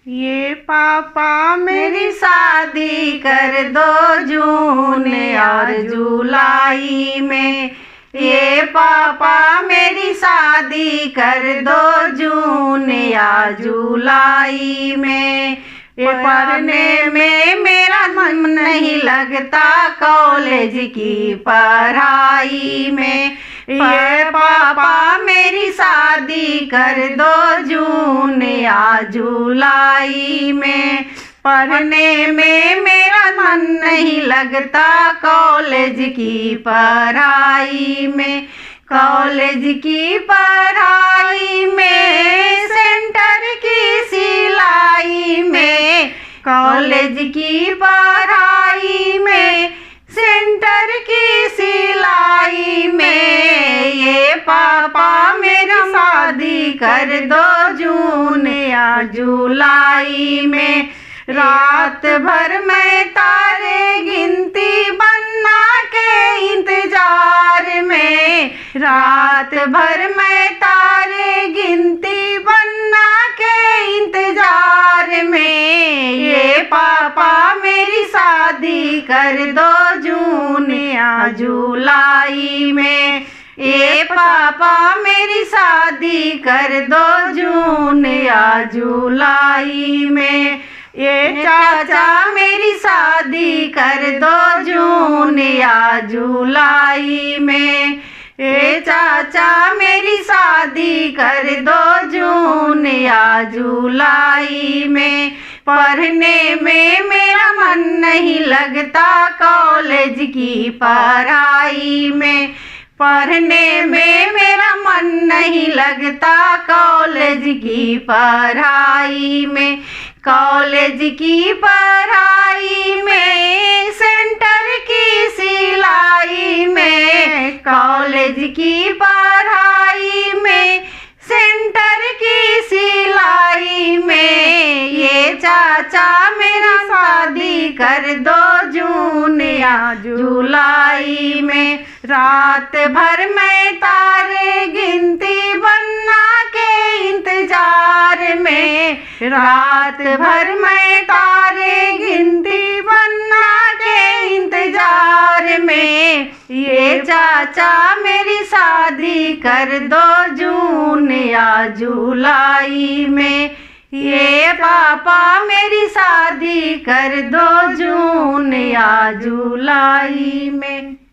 ये पापा मेरी शादी कर दो जून और जुलाई में। ये पापा मेरी शादी कर दो जून या जुलाई में। ये पढ़ने में मेरा मन नहीं लगता कॉलेज की पढ़ाई में। ये पापा मेरी शादी कर दो जून या जुलाई में। पढ़ने में मेरा मन नहीं लगता कॉलेज की पढ़ाई में। कॉलेज की पढ़ाई में सेंटर की सिलाई में। कॉलेज की पढ़ाई में सेंटर की सिलाई में। ये पापा मेरा शादी कर दो जून या जुलाई में। रात भर मैं तारे गिनती बन्ना के इंतजार में। रात भर मैं तारे गिनती बन्ना के इंतजार में। ये पापा मेरी शादी कर दो जून या जुलाई में। ये पापा मेरी शादी कर दो जून या जुलाई में। ये चाचा मेरी शादी कर दो जून या जुलाई में। ये चाचा मेरी शादी कर दो जून या जुलाई में। पढ़ने में मेरा मन नहीं लगता कॉलेज की पढ़ाई में। पढ़ने में मेरा मन नहीं लगता कॉलेज की पढ़ाई में। कॉलेज की पढ़ाई में सेंटर की सिलाई में। कॉलेज की पढ़ाई में सेंटर की सिलाई में। ये चाचा मेरा शादी कर दो जून या जुलाई में। रात भर मैं तारे गिनती बन्ना के इंतजार में। रात भर मैं तारे गिनती बन्ना के इंतजार में। ये चाचा मेरी शादी कर दो जून या जुलाई में। ये पापा मेरी शादी कर दो जून या जुलाई में।